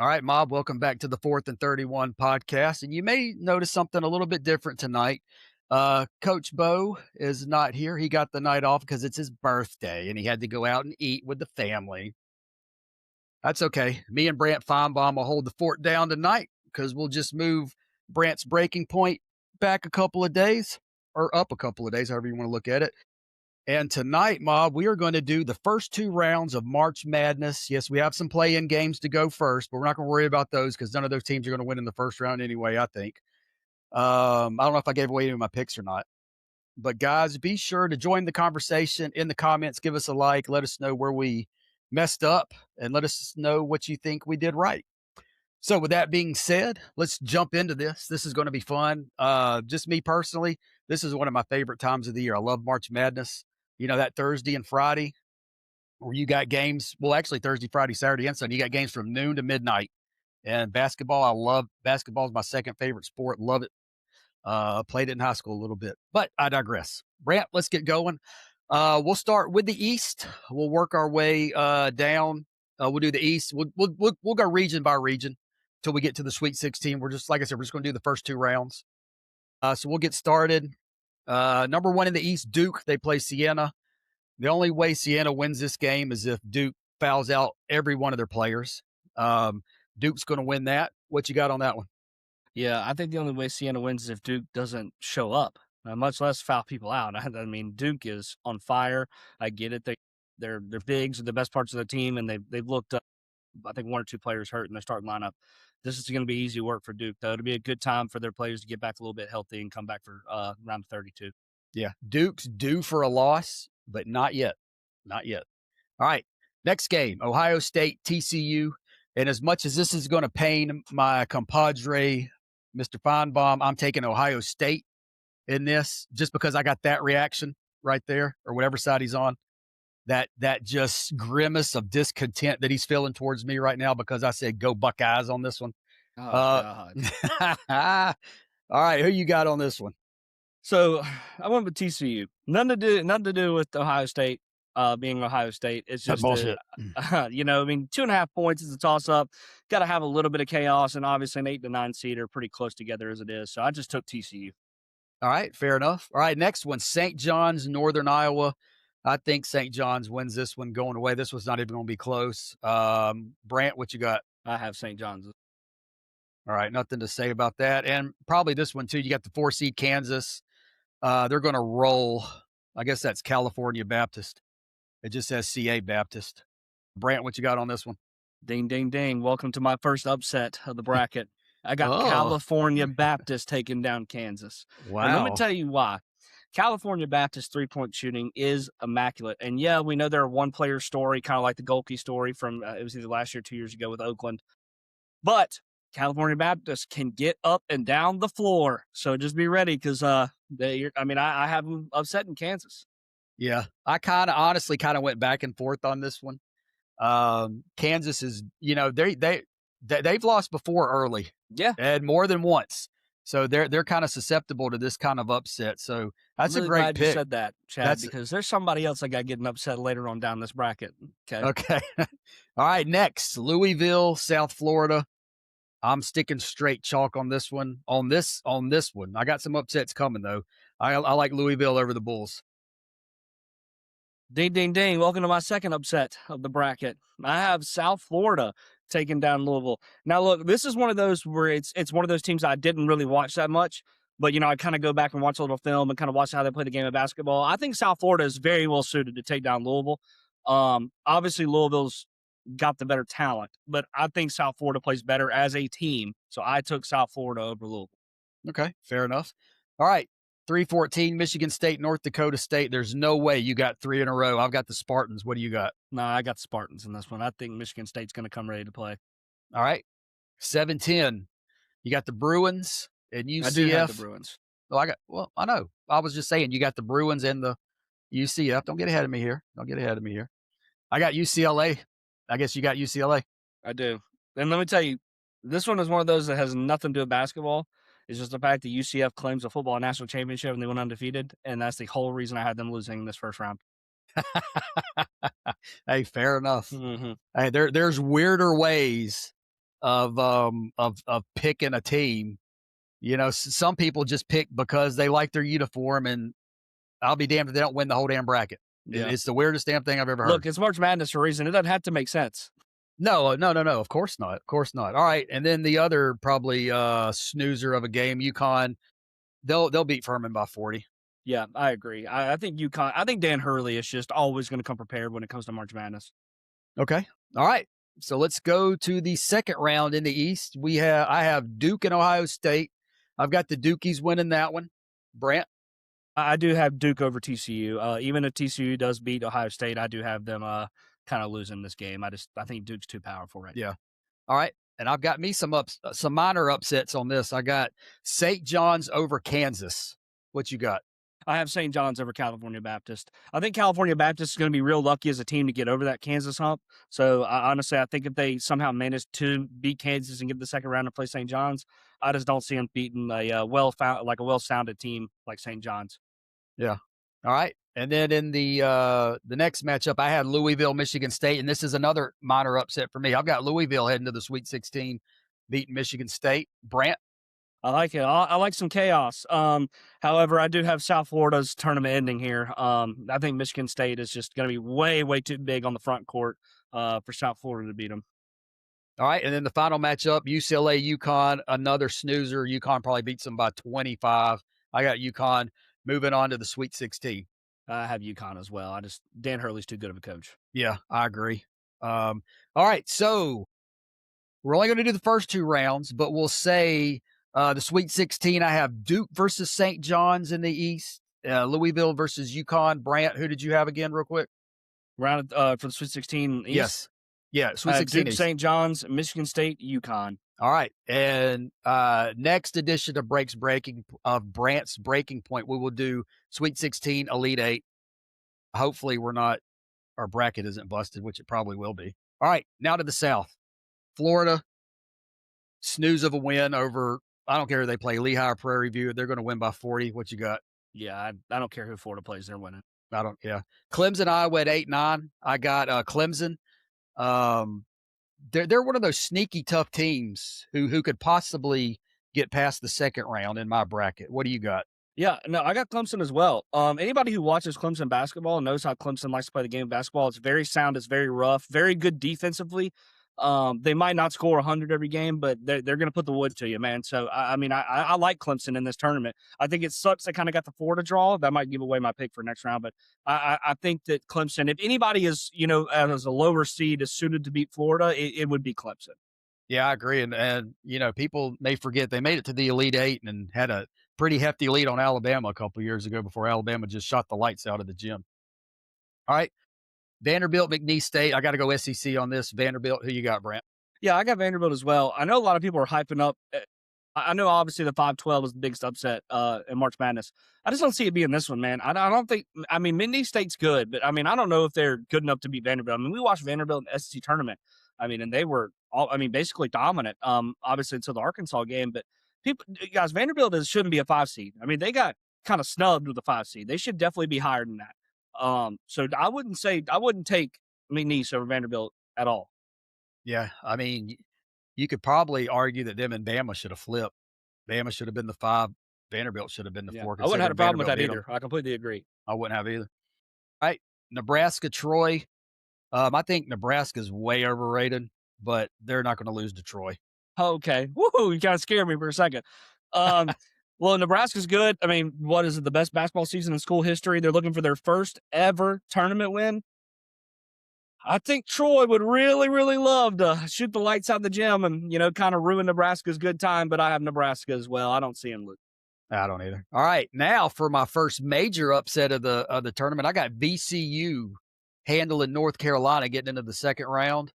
All right, Mob, welcome back to the 4th and 31 podcast. And you may notice something a little bit different tonight. Coach Bo is not here. He got the night off because it's his birthday and he had to go out and eat with the family. That's okay. Me and Brant Feinbaum will hold the fort down tonight because we'll just move Brant's breaking point back a couple of days or up a couple of days, however you want to look at it. And tonight, Mob, we are going to do the first two rounds of March Madness. Yes, we have some play-in games to go first, but we're not going to worry about those because none of those teams are going to win in the first round anyway, I think. I don't know if I gave away any of my picks or not. But guys, be sure to join the conversation in the comments. Give us a like. Let us know where we messed up and let us know what you think we did right. So with that being said, let's jump into this. This is going to be fun. Just me personally, this is one of my favorite times of the year. I love March Madness. You know, that Thursday and Friday where you got games. Well, actually Thursday, Friday, Saturday, and Sunday. You got games from noon to midnight. And basketball, I love basketball is my second favorite sport. Love it. Played it in high school a little bit, but I digress. Brant, let's get going. We'll start with the East. We'll work our way down. We'll do the East. We'll go region by region till we get to the Sweet 16. We're just, like I said, we're just going to do the first two rounds. So we'll get started. Number one in the East, Duke. They play Siena. The only way Siena wins this game is if Duke fouls out every one of their players. Duke's going to win that. What you got on that one? Yeah, I think the only way Siena wins is if Duke doesn't show up, much less foul people out. I mean, Duke is on fire. I get it. Their bigs are the best parts of the team, and they've looked up. I think one or two players hurt in their starting lineup. This is going to be easy work for Duke, though. It'll be a good time for their players to get back a little bit healthy and come back for round 32. Yeah, Duke's due for a loss, but not yet. Not yet. All right, next game, Ohio State, TCU. And as much as this is going to pain my compadre, Mr. Feinbaum, I'm taking Ohio State in this just because I got that reaction right there or whatever side he's on. That just grimace of discontent that he's feeling towards me right now because I said go Buckeyes on this one. Oh, God. All right, who you got on this one? So I went with TCU. Nothing to do with Ohio State being Ohio State. It's That's just bullshit. I mean, 2.5 points is a toss up. Got to have a little bit of chaos, and obviously an 8 to 9 seed are pretty close together as it is. So I just took TCU. All right, fair enough. All right, next one, St. John's, Northern Iowa. I think St. John's wins this one going away. This was not even going to be close. Brant, what you got? I have St. John's. All right, nothing to say about that. And probably this one too. You got the 4 seed Kansas. They're going to roll. I guess that's California Baptist. It just says CA Baptist. Brant, what you got on this one? Ding, ding, ding. Welcome to my first upset of the bracket. I got Oh. California Baptist taking down Kansas. Wow. And let me tell you why. California Baptist three-point shooting is immaculate. And yeah, we know they're a one-player story, kind of like the Golke story from it was either last year or 2 years ago with Oakland. But California Baptist can get up and down the floor. So just be ready because I have them upsetting Kansas. Yeah, I honestly went back and forth on this one. Kansas is, they've lost before early. Yeah. And more than once. So they're kind of susceptible to this kind of upset. So that's I'm really a great glad pick. you said that, Chad, because there's somebody else I got getting upset later on down this bracket. Okay. All right, next, Louisville, South Florida. I'm sticking straight chalk on this one. On this one. I got some upsets coming though. I like Louisville over the Bulls. Ding, ding, ding. Welcome to my second upset of the bracket. I have South Florida taking down Louisville. Now, look, this is one of those where it's one of those teams I didn't really watch that much, but, I kind of go back and watch a little film and kind of watch how they play the game of basketball. I think South Florida is very well suited to take down Louisville. Obviously, Louisville's got the better talent, but I think South Florida plays better as a team, so I took South Florida over Louisville. Okay, fair enough. All right, 3-14, Michigan State, North Dakota State. There's no way you got 3 in a row. I've got the Spartans. What do you got? No, I got the Spartans in this one. I think Michigan State's going to come ready to play. All right, 7-10. You got the Bruins and UCF. I do have the Bruins. Well, I know. I was just saying you got the Bruins and the UCF. Don't get ahead of me here. I got UCLA. I guess you got UCLA. I do. And let me tell you, this one is one of those that has nothing to do with basketball. It's just the fact that UCF claims a football national championship and they went undefeated. And that's the whole reason I had them losing in this first round. Hey, fair enough. Mm-hmm. Hey, there's weirder ways of picking a team. Some people just pick because they like their uniform, and I'll be damned if they don't win the whole damn bracket. Yeah. It's the weirdest damn thing I've ever heard. Look, it's March Madness for a reason. It doesn't have to make sense. No, no, no, no. Of course not. Of course not. All right, and then the other probably snoozer of a game, UConn. They'll beat Furman by 40. Yeah, I agree. I think UConn. I think Dan Hurley is just always going to come prepared when it comes to March Madness. Okay. All right. So let's go to the second round in the East. I have Duke and Ohio State. I've got the Dukies winning that one. Brant. I do have Duke over TCU. Even if TCU does beat Ohio State, I do have them kind of losing this game. I think Duke's too powerful right now. Yeah. All right. And I've got me some minor upsets on this. I got St. John's over Kansas. What you got? I have St. John's over California Baptist. I think California Baptist is going to be real lucky as a team to get over that Kansas hump. So honestly, I think if they somehow manage to beat Kansas and get the second round and play St. John's, I just don't see them beating a well-sounded team like St. John's. Yeah. All right. And then in the next matchup, I had Louisville, Michigan State, and this is another minor upset for me. I've got Louisville heading to the Sweet 16, beating Michigan State. Brant. I like it. I like some chaos. However, I do have South Florida's tournament ending here. I think Michigan State is just going to be way, way too big on the front court for South Florida to beat them. All right, and then the final matchup, UCLA, UConn, another snoozer. UConn probably beats them by 25. I got UConn moving on to the Sweet 16. I have UConn as well. Dan Hurley's too good of a coach. Yeah, I agree. All right, so we're only going to do the first two rounds, but we'll say the Sweet 16, I have Duke versus St. John's in the East, Louisville versus UConn. Brant, who did you have again real quick? Round for the Sweet 16 East? Yes. Yeah, Sweet 16 Duke, East. St. John's, Michigan State, UConn. All right, and next edition of Brant's Breaking Point, we will do Sweet 16, Elite 8. Hopefully our bracket isn't busted, which it probably will be. All right, now to the South. Florida, snooze of a win over, I don't care who they play, Lehigh or Prairie View. They're going to win by 40. What you got? Yeah, I don't care who Florida plays. They're winning. Yeah. Clemson, Iowa at 8-9. I got Clemson. They're one of those sneaky tough teams who could possibly get past the second round in my bracket. What do you got? Yeah, no, I got Clemson as well. Anybody who watches Clemson basketball knows how Clemson likes to play the game of basketball. It's very sound, it's very rough, very good defensively. They might not score 100 every game, but they're going to put the wood to you, man. So, I mean, I like Clemson in this tournament. I think it sucks they kind of got the Florida draw. That might give away my pick for next round, but I think that Clemson, if anybody is, as a lower seed is suited to beat Florida, it would be Clemson. Yeah, I agree. And people may forget they made it to the Elite Eight and had a pretty hefty lead on Alabama a couple of years ago before Alabama just shot the lights out of the gym. All right. Vanderbilt, McNeese State. I got to go SEC on this. Vanderbilt, who you got, Brant? Yeah, I got Vanderbilt as well. I know a lot of people are hyping up. I know obviously the 5-12 is the biggest upset in March Madness. I just don't see it being this one, man. I don't think. I mean, McNeese State's good, but I mean, I don't know if they're good enough to beat Vanderbilt. I mean, we watched Vanderbilt in the SEC tournament. I mean, and they were basically dominant. Obviously until the Arkansas game, but guys, Vanderbilt shouldn't be a 5 seed. I mean, they got kind of snubbed with the 5 seed. They should definitely be higher than that. So I wouldn't take McNeese over Vanderbilt at all. Yeah, I mean, you could probably argue that them and Bama should have flipped. Bama should have been the 5. Vanderbilt should have been the 4. I wouldn't have a problem with that either. I completely agree. I wouldn't have either. All right, Nebraska, Troy. I think Nebraska's way overrated, but they're not going to lose to Troy. Okay. Woohoo, you kind of scared me for a second. Well, Nebraska's good. I mean, what is it, the best basketball season in school history? They're looking for their first ever tournament win. I think Troy would really, really love to shoot the lights out of the gym and, kind of ruin Nebraska's good time, but I have Nebraska as well. I don't see him lose. I don't either. All right, now for my first major upset of the tournament, I got VCU handling North Carolina getting into the second round.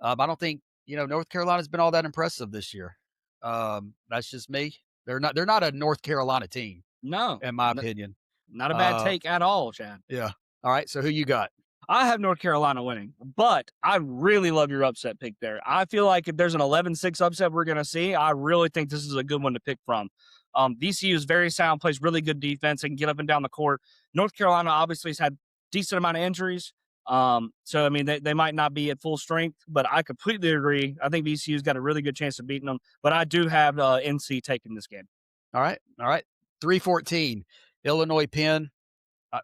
I don't think, North Carolina's been all that impressive this year. That's just me. They're not a North Carolina team. No. In my opinion. Not a bad take at all, Chad. Yeah. All right, so who you got? I have North Carolina winning, but I really love your upset pick there. I feel like if there's an 11-6 upset we're going to see, I really think this is a good one to pick from. VCU is very sound, plays really good defense, and can get up and down the court. North Carolina obviously has had decent amount of injuries. So I mean, they might not be at full strength, but I completely agree. I think VCU's got a really good chance of beating them. But I do have NC taking this game. All right. All right. 314. Illinois Penn.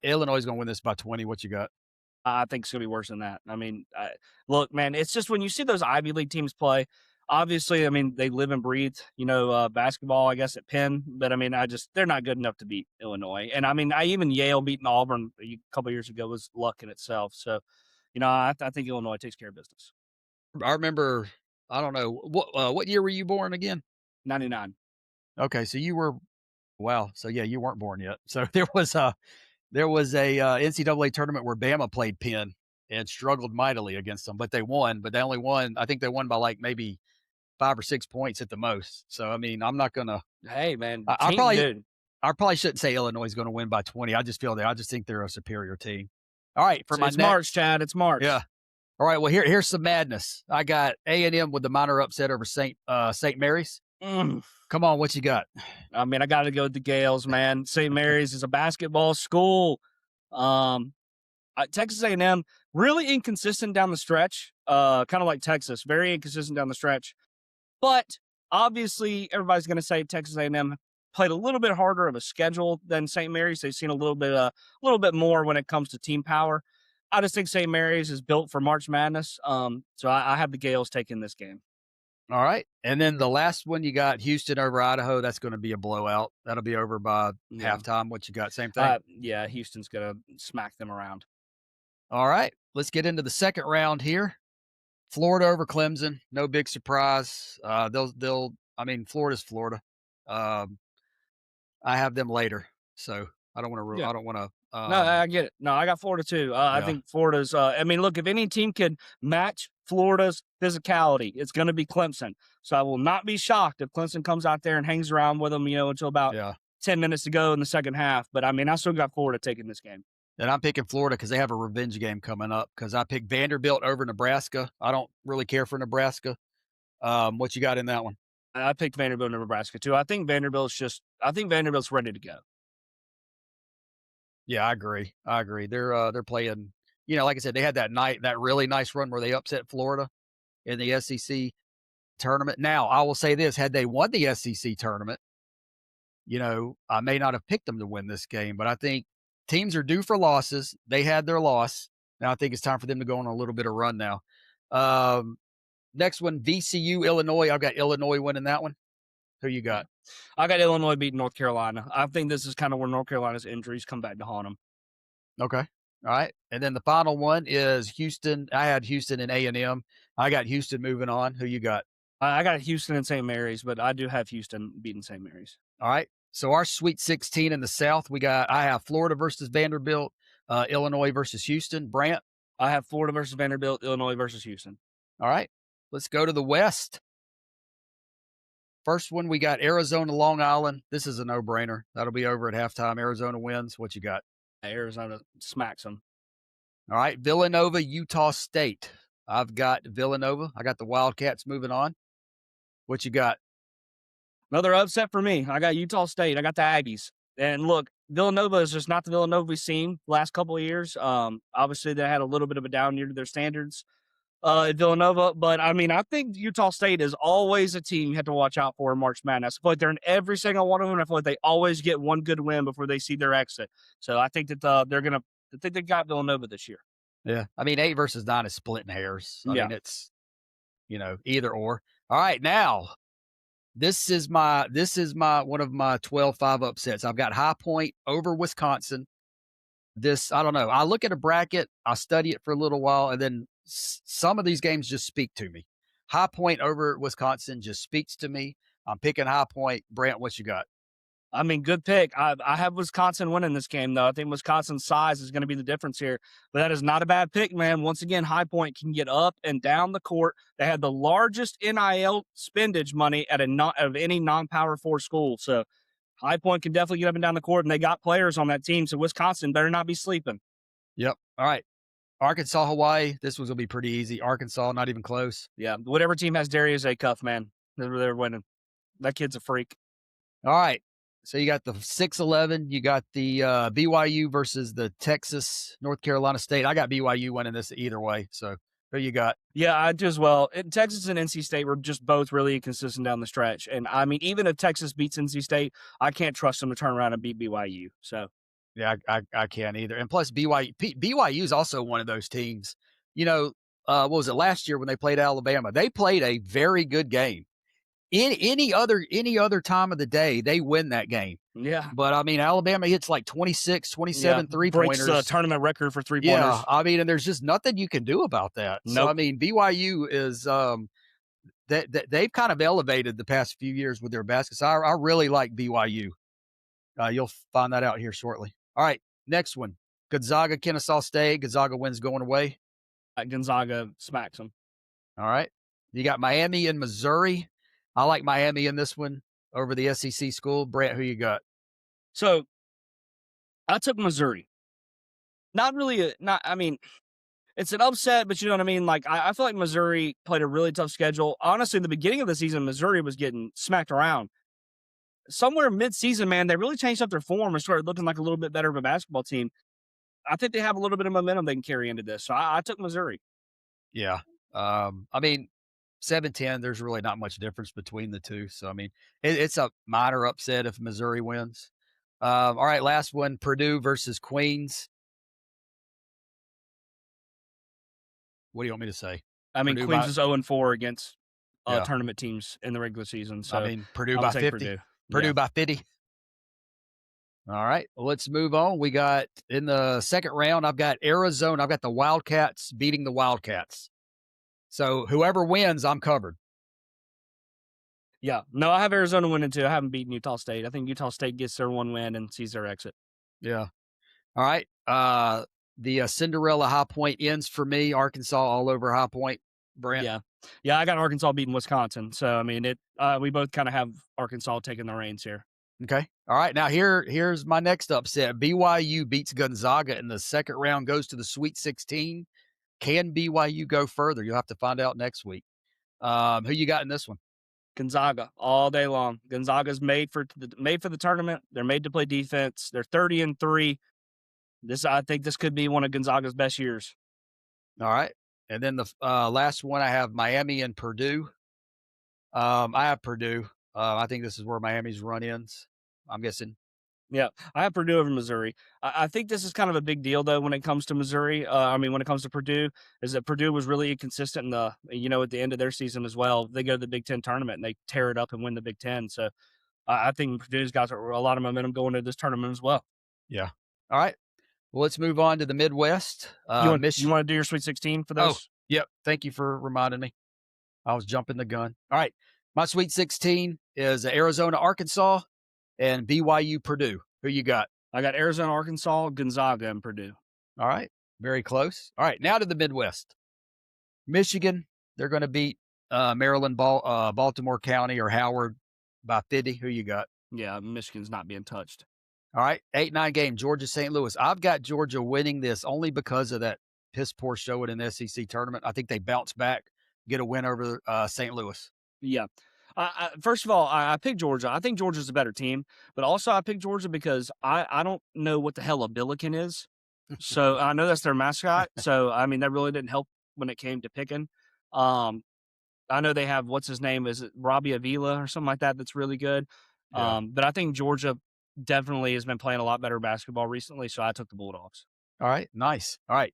Illinois is going to win this by 20. What you got? I think it's gonna be worse than that. I mean, look, man, it's just when you see those Ivy League teams play. Obviously, I mean, they live and breathe, basketball, I guess, at Penn. But I mean, they're not good enough to beat Illinois. And I mean, even Yale beating Auburn a couple years ago was luck in itself. So, I think Illinois takes care of business. I remember, I don't know, what year were you born again? 99. Okay. So you were, wow. So yeah, you weren't born yet. So there was a NCAA tournament where Bama played Penn and struggled mightily against them, but they won. But they only won. I think they won by like maybe 5 or 6 points at the most. So I mean, I'm not gonna. Hey, man, I, I team, probably dude. I probably shouldn't say Illinois is going to win by 20. I just feel that. I just think they're a superior team. All right, for my It's March, next, Chad. It's March. yeah. All right, well here's some madness. I got A&M with the minor upset over St. Mary's. Mm. Come on, what you got? I mean, I got to go with the Gales, man. St. Mary's is a basketball school. Um, Texas A&M really inconsistent down the stretch, kind of like Texas, very inconsistent down the stretch. But obviously, everybody's going to say Texas A&M played a little bit harder of a schedule than St. Mary's. They've seen a little bit more when it comes to team power. I just think St. Mary's is built for March Madness. So I have the Gales taking this game. All right, and then the last one you got Houston over Idaho. That's going to be a blowout. That'll be over by Yeah, halftime. What you got? Same thing. yeah, Houston's going to smack them around. All right, let's get into the second round here. Florida over Clemson. No big surprise. They'll. I mean, Florida's Florida. Um, I have them later, so I don't want to. Yeah. I don't want to. No, I get it. No, I got Florida too. I Yeah, think Florida's. I mean, look, if any team can match Florida's physicality, it's going to be Clemson. So I will not be shocked if Clemson comes out there and hangs around with them, until about yeah. 10 minutes to go in the second half. But I mean, I still got Florida taking this game. And I'm picking Florida because they have a revenge game coming up. Because I picked Vanderbilt over Nebraska. I don't really care for Nebraska. What you got in that one? I picked Vanderbilt and Nebraska too. I think Vanderbilt's ready to go. Yeah, I agree. I agree. They're playing. Like I said, they had that really nice run where they upset Florida in the SEC tournament. Now, I will say this: had they won the SEC tournament, I may not have picked them to win this game, but I think teams are due for losses. They had their loss. Now I think it's time for them to go on a little bit of run now. Um, Next one, VCU, Illinois. I've got Illinois winning that one. Who you got? I got Illinois beating North Carolina. I think this is kind of where North Carolina's injuries come back to haunt them. Okay. All right. And then the final one is Houston. I had Houston and A&M. I got Houston moving on. Who you got? I got Houston and St. Mary's, but I do have Houston beating St. Mary's. All right. So our Sweet 16 in the South, I have Florida versus Vanderbilt, Illinois versus Houston. Brant? I have Florida versus Vanderbilt, Illinois versus Houston. All right. Let's go to the West. First one, we got Arizona, Long Island. This is a no-brainer. That'll be over at halftime. Arizona wins. What you got? Arizona smacks them. All right. Villanova, Utah State. I've got Villanova. I got the Wildcats moving on. What you got? Another upset for me. I got Utah State. I got the Aggies. And look, Villanova is just not the Villanova we've seen the last couple of years. Obviously, they had a little bit of a down year to their standards at Villanova. But, I mean, I think Utah State is always a team you have to watch out for in March Madness. I feel like they're in every single one of them. I feel like they always get one good win before they see their exit. So I think that I think they got Villanova this year. Yeah. I mean, 8 versus 9 is splitting hairs. I Yeah. mean, it's, either or. All right. Now, this is my one of my 12-5 upsets. I've got High Point over Wisconsin. I don't know. I look at a bracket, I study it for a little while, and then some of these games just speak to me. High Point over Wisconsin just speaks to me. I'm picking High Point. Brant, what you got? I mean, good pick. I have Wisconsin winning this game, though. I think Wisconsin's size is going to be the difference here. But that is not a bad pick, man. Once again, High Point can get up and down the court. They had the largest NIL spendage money of any non-Power 4 school. So High Point can definitely get up and down the court, and they got players on that team. So Wisconsin better not be sleeping. Yep. All right. Arkansas, Hawaii. This one's going to be pretty easy. Arkansas, not even close. Yeah, whatever team has Darius Acuff, man, they're winning. That kid's a freak. All right. So you got the 6-11. You got the BYU versus the Texas North Carolina State. I got BYU winning this either way. So who you got? Yeah, I do as well. Texas and NC State were just both really inconsistent down the stretch. And I mean, even if Texas beats NC State, I can't trust them to turn around and beat BYU. So Yeah, I can't either. And plus BYU is also one of those teams. What was it last year when they played Alabama? They played a very good game. In any other time of the day, they win that game. yeah, But I mean, Alabama hits like 26, yeah, 27 breaks the three-pointers. tournament record for 3 pointers. Yeah, I mean, and there's just nothing you can do about that. So I Nope. mean, BYU is they've kind of elevated the past few years with their baskets. I really like BYU. You'll find that out here shortly. All right, next one. Gonzaga, Kennesaw State. Gonzaga wins going away. Gonzaga smacks them. All right. You got Miami and Missouri. I like Miami in this one over the SEC school. Brett, who you got? So I took Missouri. Not really. I mean, it's an upset, but you know what I mean? Like, I feel like Missouri played a really tough schedule. Honestly, the beginning of the season, Missouri was getting smacked around. Somewhere mid-season, man, they really changed up their form and started looking like a little bit better of a basketball team. I think they have a little bit of momentum they can carry into this. So I took Missouri. Yeah. I mean, 7-10, there's really not much difference between the two. So, I mean, it's a minor upset if Missouri wins. All right, last one, Purdue versus Queens. What do you want me to say? I mean, Purdue Queens by is 0-4 against yeah. tournament teams in the regular season. So I mean, Purdue I by would take 50. Purdue. Purdue Yeah. by 50. All right, well, let's move on. We got in the second round, I've got Arizona. I've got the Wildcats beating the Wildcats. So whoever wins, I'm covered. Yeah. No, I have Arizona winning too. I haven't beaten Utah State. I think Utah State gets their one win and sees their exit. Yeah. All right. The Cinderella High Point ends for me. Arkansas all over High Point. Brent. Yeah. Yeah, I got Arkansas beating Wisconsin. So I mean we both kind of have Arkansas taking the reins here. Okay. All right. Now here's my next upset. BYU beats Gonzaga in the second round, goes to the Sweet 16. Can BYU go further? You'll have to find out next week. Who you got in this one? Gonzaga all day long. Gonzaga's made for the tournament. They're made to play defense. They're 30-3. I think this could be one of Gonzaga's best years. All right. And then the last one, I have Miami and Purdue. I have Purdue. I think this is where Miami's run ends, I'm guessing. Yeah, I have Purdue over Missouri. I think this is kind of a big deal, though, when it comes to Missouri. When it comes to Purdue, is that Purdue was really inconsistent at the end of their season as well. They go to the Big Ten tournament and they tear it up and win the Big Ten. So I think Purdue's got a lot of momentum going into this tournament as well. Yeah. All right. Well, let's move on to the Midwest. You want to do your Sweet 16 for those? Oh, yep. Thank you for reminding me. I was jumping the gun. All right. My Sweet 16 is Arizona, Arkansas, and BYU, Purdue. Who you got? I got Arizona, Arkansas, Gonzaga, and Purdue. All right. Very close. All right. Now to the Midwest. Michigan, they're going to beat Maryland, Baltimore County, or Howard by 50. Who you got? Yeah, Michigan's not being touched. All right. 8-9 game, Georgia, St. Louis. I've got Georgia winning this only because of that piss poor showing in the SEC tournament. I think they bounce back, get a win over St. Louis. Yeah. First of all, I picked Georgia. I think Georgia's a better team, but also I picked Georgia because I don't know what the hell a Billiken is. So I know that's their mascot. So, I mean, that really didn't help when it came to picking. I know they have, what's his name? Is it Robbie Avila or something like that? That's really good. Yeah. But I think Georgia definitely has been playing a lot better basketball recently. So I took the Bulldogs. All right. Nice. All right.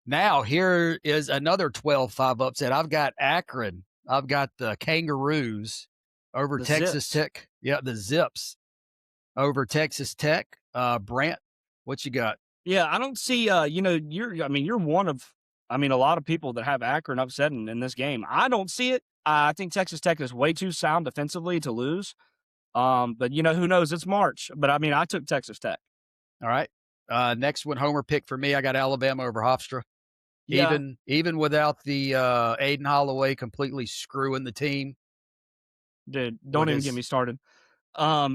Now here is another 12-5 upset. I've got Akron. I've got the Kangaroos over The Texas Zips. Tech. Yeah, the Zips over Texas Tech. Brant, what you got? Yeah, I don't see, you're one of, a lot of people that have Akron upsetting in this game. I don't see it. I think Texas Tech is way too sound defensively to lose. But who knows? It's March. But I took Texas Tech. All right. Next one, homer pick for me. I got Alabama over Hofstra. Yeah. Even without the Aiden Holloway completely screwing the team. Dude, don't even get me started. I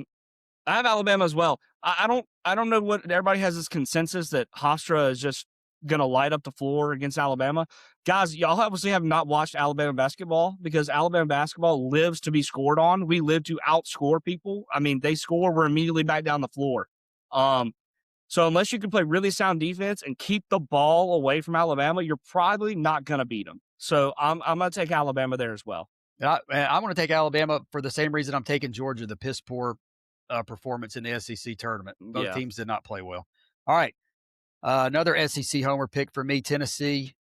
have Alabama as well. I don't know what everybody has this consensus that Hofstra is just gonna light up the floor against Alabama. Guys, y'all obviously have not watched Alabama basketball because Alabama basketball lives to be scored on. We live to outscore people. I mean, they score, we're immediately back down the floor. Um, so unless you can play really sound defense and keep the ball away from Alabama, you're probably not going to beat them. So I'm going to take Alabama there as well. I want to take Alabama for the same reason I'm taking Georgia, the piss poor performance in the SEC tournament. Both Yeah. teams did not play well. All right. Another SEC homer pick for me, Tennessee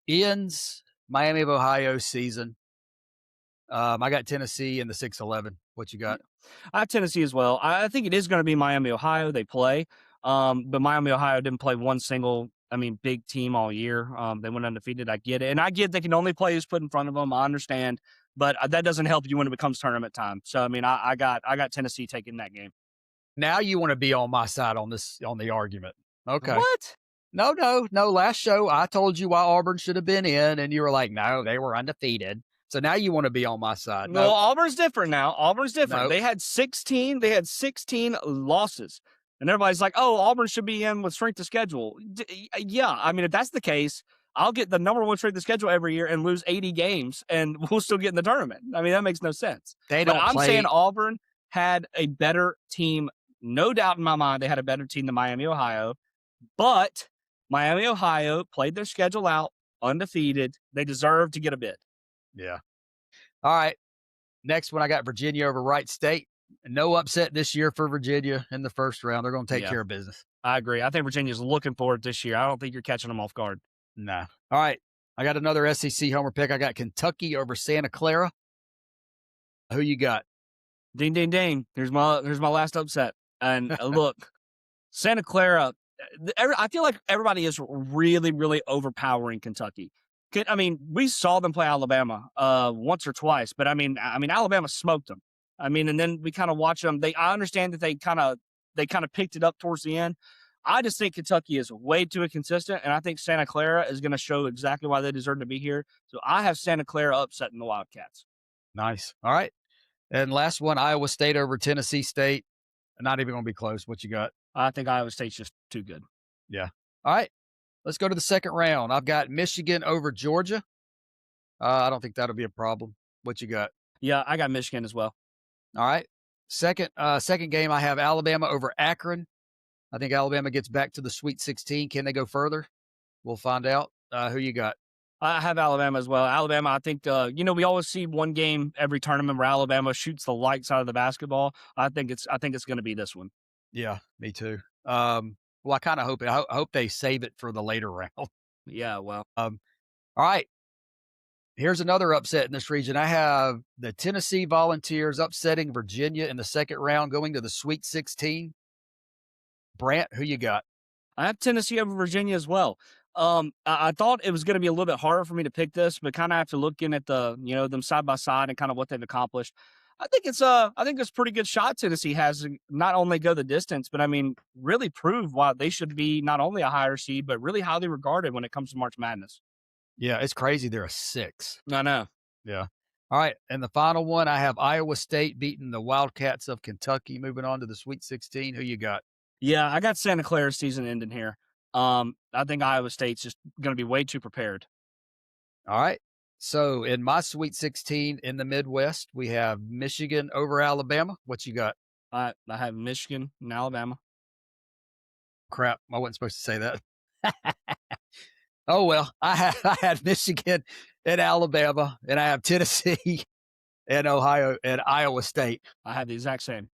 ends Miami of Ohio season. I got Tennessee in the 6-11. What you got? I have Tennessee as well. I think it is going to be Miami, Ohio. They play, but Miami, Ohio didn't play one single, big team all year. They went undefeated. I get it, and I get they can only play who's put in front of them. I understand, but that doesn't help you when it becomes tournament time. So I got Tennessee taking that game. Now you want to be on my side on the argument. Okay. What? No. Last show I told you why Auburn should have been in, and you were like, no, they were undefeated. So now you want to be on my side. No, Auburn's different now. Auburn's different. No. They had 16 losses. And everybody's like, "Oh, Auburn should be in with strength of schedule." Yeah, if that's the case, I'll get the number one strength of schedule every year and lose 80 games, and we'll still get in the tournament. That makes no sense. They But don't I'm play. saying Auburn had a better team, no doubt in my mind. They had a better team than Miami, Ohio. But Miami, Ohio played their schedule out undefeated. They deserve to get a bid. Yeah. All right. Next one, I got Virginia over Wright State. No upset this year for Virginia in the first round. They're going to take care of business. I agree. I think Virginia's looking for it this year. I don't think you're catching them off guard. Nah. All right. I got another SEC homer pick. I got Kentucky over Santa Clara. Who you got? Ding, ding, ding. Here's my last upset. And look, Santa Clara, I feel like everybody is really, really overpowering Kentucky. We saw them play Alabama once or twice, but Alabama smoked them. And then we kind of watch them. I understand that they kind of picked it up towards the end. I just think Kentucky is way too inconsistent, and I think Santa Clara is going to show exactly why they deserve to be here. So I have Santa Clara upsetting the Wildcats. Nice. All right. And last one, Iowa State over Tennessee State. Not even going to be close. What you got? I think Iowa State's just too good. Yeah. All right. Let's go to the second round. I've got Michigan over Georgia. I don't think that'll be a problem. What you got? Yeah, I got Michigan as well. All right. Second game, I have Alabama over Akron. I think Alabama gets back to the Sweet 16. Can they go further? We'll find out. Who you got? I have Alabama as well. Alabama, I think, we always see one game every tournament where Alabama shoots the lights out of the basketball. I think it's going to be this one. Yeah, me too. Well, I kind of hope I hope they save it for the later round. Yeah, well. All right. Here's another upset in this region. I have the Tennessee Volunteers upsetting Virginia in the second round, going to the Sweet 16. Brant, who you got? I have Tennessee over Virginia as well. I thought it was going to be a little bit harder for me to pick this, but kind of after looking at them side by side and kind of what they've accomplished, I think it's a pretty good shot Tennessee has to not only go the distance, but really prove why they should be not only a higher seed, but really highly regarded when it comes to March Madness. Yeah, it's crazy. They're a 6. I know. Yeah. All right. And the final one, I have Iowa State beating the Wildcats of Kentucky, moving on to the Sweet 16. Who you got? Yeah, I got Santa Clara season ending here. I think Iowa State's just going to be way too prepared. All right. So in my Sweet 16 in the Midwest, we have Michigan over Alabama. What you got? I have Michigan and Alabama. Crap. I wasn't supposed to say that. Oh, well, I had Michigan and Alabama, and I have Tennessee and Ohio and Iowa State. I have the exact same.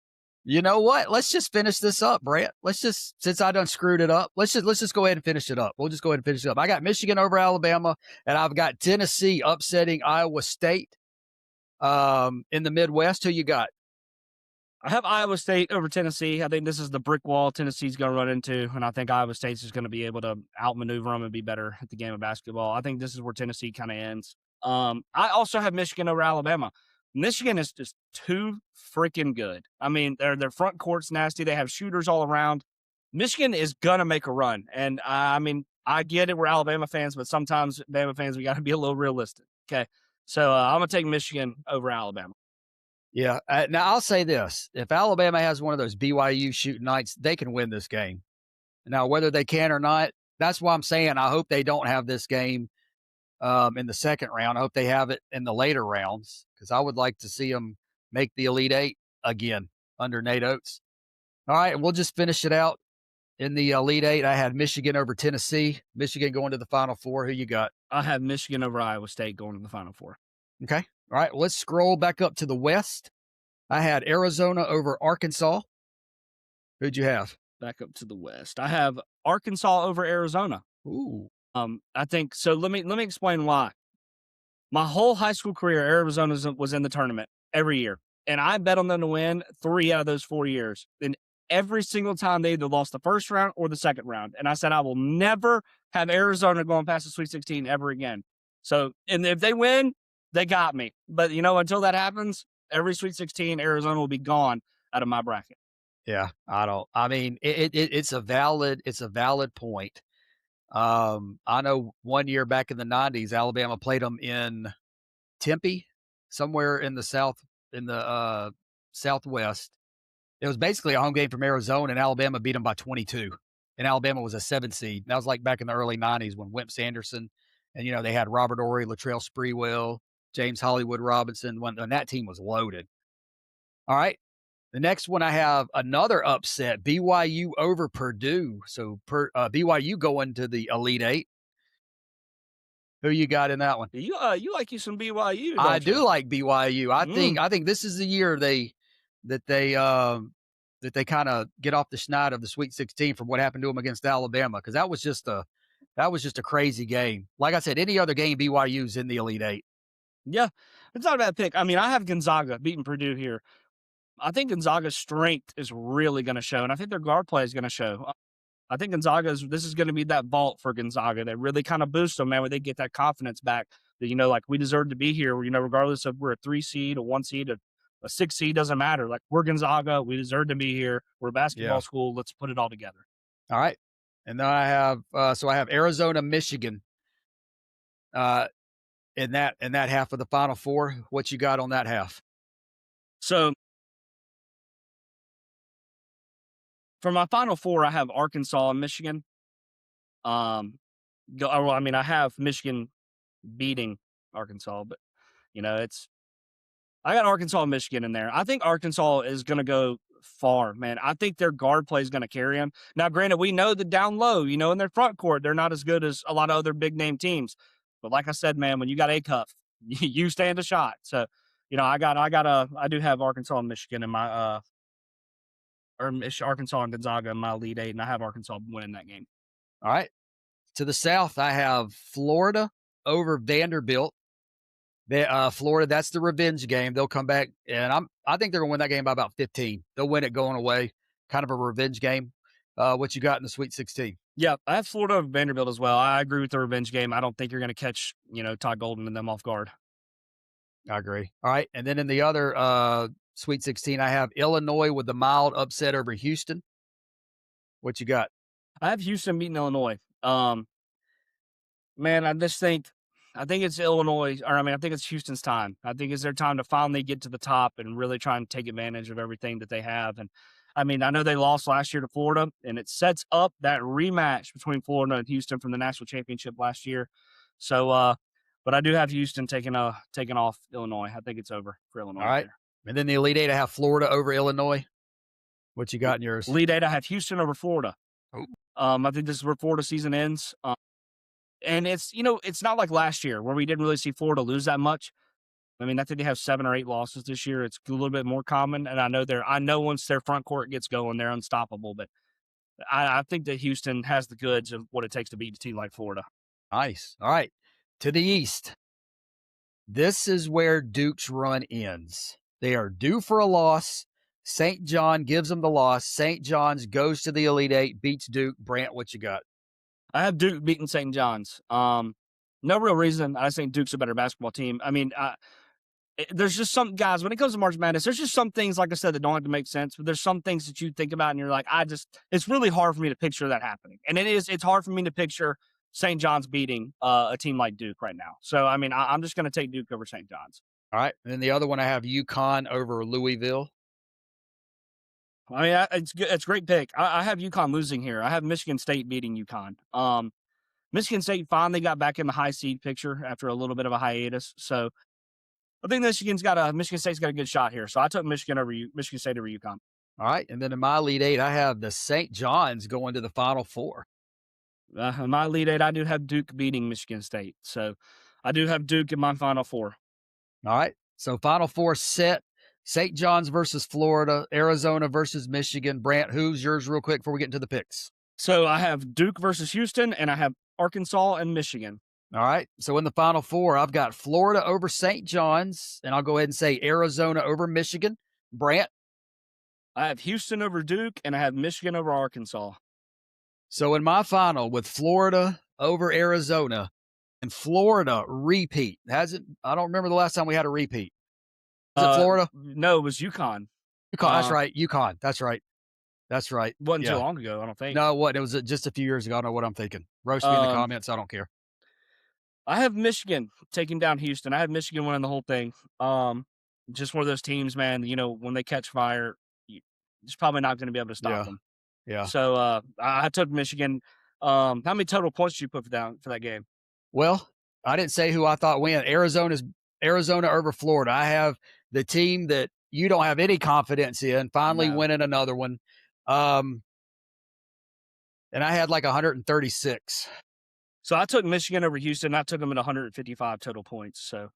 You know what? Let's just finish this up, Brant. Since I done screwed it up, let's just go ahead and finish it up. We'll just go ahead and finish it up. I got Michigan over Alabama, and I've got Tennessee upsetting Iowa State in the Midwest. Who you got? I have Iowa State over Tennessee. I think this is the brick wall Tennessee's going to run into, and I think Iowa State's is going to be able to outmaneuver them and be better at the game of basketball. I think this is where Tennessee kind of ends. I also have Michigan over Alabama. Michigan is just too freaking good. Their front court's nasty. They have shooters all around. Michigan is going to make a run, and I get it. We're Alabama fans, but sometimes Bama fans, we got to be a little realistic. Okay, so I'm going to take Michigan over Alabama. Yeah. Now, I'll say this. If Alabama has one of those BYU shooting nights, they can win this game. Now, whether they can or not, that's why I'm saying I hope they don't have this game in the second round. I hope they have it in the later rounds because I would like to see them make the Elite Eight again under Nate Oates. All right, and we'll just finish it out in the Elite Eight. I had Michigan over Tennessee. Michigan going to the Final Four. Who you got? I have Michigan over Iowa State going to the Final Four. Okay. All right. Well, let's scroll back up to the West. I had Arizona over Arkansas. Who'd you have? Back up to the West. I have Arkansas over Arizona. Ooh. I think so. Let me explain why. My whole high school career, Arizona was in the tournament every year, and I bet on them to win 3 out of those 4 years. And every single time they either lost the first round or the second round. And I said I will never have Arizona going past the Sweet 16 ever again. So, and if they win, they got me. But until that happens, every Sweet 16, Arizona will be gone out of my bracket. Yeah, I don't. I mean, it's a valid point. I know 1 year back in the '90s, Alabama played them in Tempe, somewhere in the Southwest. It was basically a home game from Arizona, and Alabama beat them by 22. And Alabama was a 7 seed. That was like back in the early '90s when Wimp Sanderson, and they had Robert Ory, Latrell Sprewell, James Hollywood Robinson. When that team was loaded. All right. The next one I have another upset, BYU over Purdue. So BYU going to the Elite Eight. Who you got in that one? You like you some BYU, I don't you? do like BYU. I think this is the year that they kind of get off the schneid of the Sweet 16 from what happened to them against Alabama, because that was just a crazy game. Like I said, any other game BYU's in the Elite Eight. Yeah, it's not a bad pick. I mean, I have Gonzaga beating Purdue here. I think Gonzaga's strength is really going to show, and I think their guard play is going to show. I think this is going to be that vault for Gonzaga that really kind of boosts them, man, where they get that confidence back that, like we deserve to be here, regardless of we're a 3 seed, a 1 seed, a 6 seed, doesn't matter. Like, we're Gonzaga. We deserve to be here. We're a basketball school. Let's put it all together. All right. And then I have Arizona, Michigan, in that half of the Final Four. What you got on that half? So for my Final Four, I have Arkansas and Michigan. I have Michigan beating Arkansas, but I got Arkansas and Michigan in there. I think Arkansas is going to go far, man. I think their guard play is going to carry them. Now, granted, we know that down low, in their front court, they're not as good as a lot of other big name teams. But like I said, man, when you got a cuff, you stand a shot. So, I do have Arkansas and Michigan in my Arkansas and Gonzaga in my Elite Eight, and I have Arkansas winning that game. All right. To the south, I have Florida over Vanderbilt. Florida, that's the revenge game. They'll come back, and I think they're going to win that game by about 15. They'll win it going away, kind of a revenge game. What you got in the Sweet 16? Yeah, I have Florida over Vanderbilt as well. I agree with the revenge game. I don't think you're going to catch, Todd Golden and them off guard. I agree. All right, and then in the other Sweet 16, I have Illinois with the mild upset over Houston. What you got? I have Houston beating Illinois. Man, I think it's Illinois, I think it's Houston's time. I think it's their time to finally get to the top and really try and take advantage of everything that they have. And I know they lost last year to Florida, and it sets up that rematch between Florida and Houston from the national championship last year. So, but I do have Houston taking off Illinois. I think it's over for Illinois. All right. And then the Elite Eight, I have Florida over Illinois. What you got in yours? Elite Eight, I have Houston over Florida. Oh. I think this is where Florida season ends. And it's not like last year where we didn't really see Florida lose that much. I think they have 7 or 8 losses this year. It's a little bit more common. And I know once their front court gets going, they're unstoppable. But I think that Houston has the goods of what it takes to beat a team like Florida. Nice. All right. To the east. This is where Duke's run ends. They are due for a loss. St. John gives them the loss. St. John's goes to the Elite Eight, beats Duke. Brant, what you got? I have Duke beating St. John's. No real reason. I just think Duke's a better basketball team. There's just some guys, when it comes to March Madness, there's just some things, like I said, that don't have to make sense. But there's some things that you think about and you're like, it's really hard for me to picture that happening. And it's hard for me to picture St. John's beating a team like Duke right now. So, I'm just going to take Duke over St. John's. All right. And then the other one, I have UConn over Louisville. It's good. It's a great pick. I have UConn losing here. I have Michigan State beating UConn. Michigan State finally got back in the high seed picture after a little bit of a hiatus. So I think Michigan State's got a good shot here. So I took Michigan State over UConn. All right. And then in my Elite Eight, I have the St. John's going to the Final Four. In my Elite Eight, I do have Duke beating Michigan State. So I do have Duke in my Final Four. All right. So Final Four set. St. John's versus Florida, Arizona versus Michigan. Brant, who's yours real quick before we get into the picks? So I have Duke versus Houston, and I have Arkansas and Michigan. All right. So in the Final Four, I've got Florida over St. John's, and I'll go ahead and say Arizona over Michigan. Brant? I have Houston over Duke, and I have Michigan over Arkansas. So in my final, with Florida over Arizona, and Florida repeat. I don't remember the last time we had a repeat. Was it Florida? No, it was UConn. That's right. UConn. That's right. Wasn't too long ago, I don't think. No, what? It was just a few years ago. I don't know what I'm thinking. Roast me in the comments. I don't care. I have Michigan taking down Houston. I have Michigan winning the whole thing. Just one of those teams, man, when they catch fire, it's probably not going to be able to stop them. Yeah. So I took Michigan. How many total points did you put for that game? Well, I didn't say who I thought win. Arizona over Florida. I have the team that you don't have any confidence in finally winning another one. And I had like 136. So I took Michigan over Houston. I took them at 155 total points. So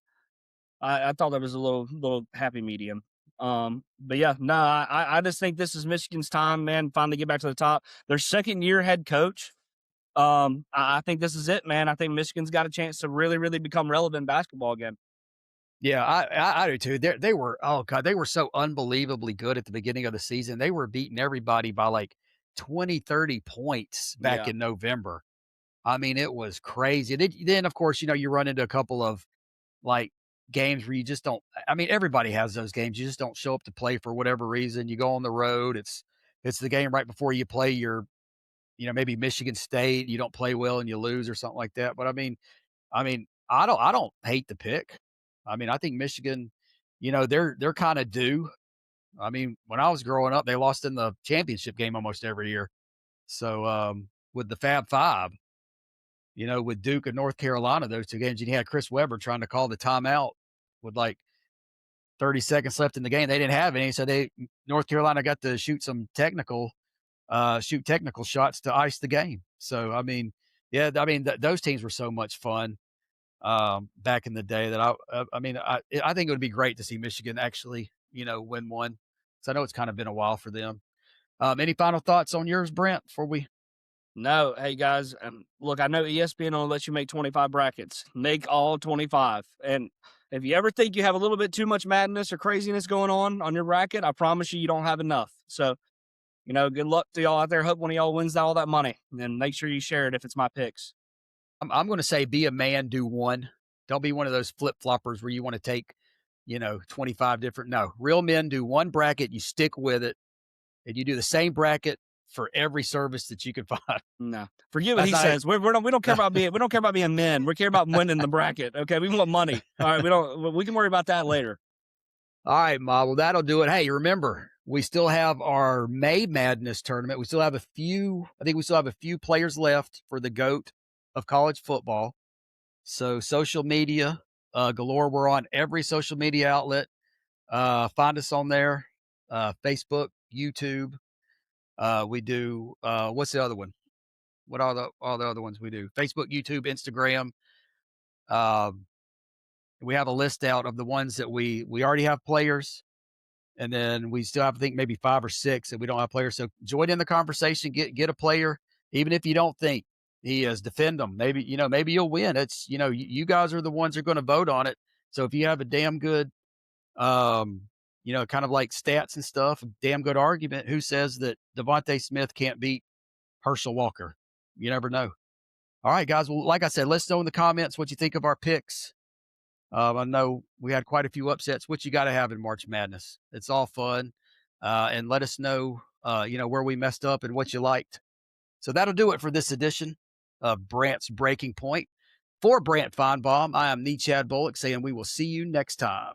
I thought that was a little happy medium. But yeah, no, I just think this is Michigan's time, man. Finally get back to the top. Their second year head coach. I think this is it, man. I think Michigan's got a chance to really, really become relevant in basketball again. Yeah, I do too. They were, oh God, they were so unbelievably good at the beginning of the season. They were beating everybody by like 20, 30 points back in November. I mean, it was crazy. Then of course, you run into a couple of like games where you just don't, I mean, everybody has those games. You just don't show up to play for whatever reason. You go on the road. It's the game right before you play your, maybe Michigan State. You don't play well and you lose or something like that. But I mean, I don't hate the pick. I mean, I think Michigan, they're kind of due. I mean, when I was growing up, they lost in the championship game almost every year. So with the Fab Five, with Duke and North Carolina, those two games, and you had Chris Webber trying to call the timeout with like 30 seconds left in the game. They didn't have any, so North Carolina got to shoot technical shots to ice the game. So I mean, yeah, those teams were so much fun back in the day that I think it would be great to see Michigan actually, win one. So I know it's kind of been a while for them. Any final thoughts on yours, Brent, before we? No. Hey guys, look, I know ESPN only lets you make 25 brackets. Make all 25. And if you ever think you have a little bit too much madness or craziness going on your bracket, I promise you don't have enough. So, good luck to y'all out there. Hope one of y'all wins all that money. And then make sure you share it if it's my picks. I'm going to say be a man, do one. Don't be one of those flip-floppers where you want to take, 25 different. No, real men do one bracket. You stick with it, and you do the same bracket for every service that you can find. No, forget what he says. We don't care about being men. We care about winning the bracket. Okay, we want money. All right, we can worry about that later. All right, Ma. Well, that'll do it. Hey, remember, we still have our May Madness tournament. We still have I think we still have a few players left for the GOAT of college football. So social media galore. We're on every social media outlet. Find us on there. Facebook, YouTube. We do what's the other one? What are all the other ones we do? Facebook, YouTube, Instagram. We have a list out of the ones that we already have players. And then we still have, I think, maybe 5 or 6 that we don't have players. So join in the conversation, get a player, even if you don't think he is, defend them. Maybe, maybe you'll win. It's, you guys are the ones who are going to vote on it. So if you have a damn good, kind of like stats and stuff, a damn good argument, who says that Devontae Smith can't beat Herschel Walker? You never know. All right, guys. Well, like I said, let us know in the comments what you think of our picks. I know we had quite a few upsets, which you got to have in March Madness. It's all fun. And let us know, where we messed up and what you liked. So that'll do it for this edition of Brant's Breaking Point. For Brant Feinbaum, I am Chad Bullock saying we will see you next time.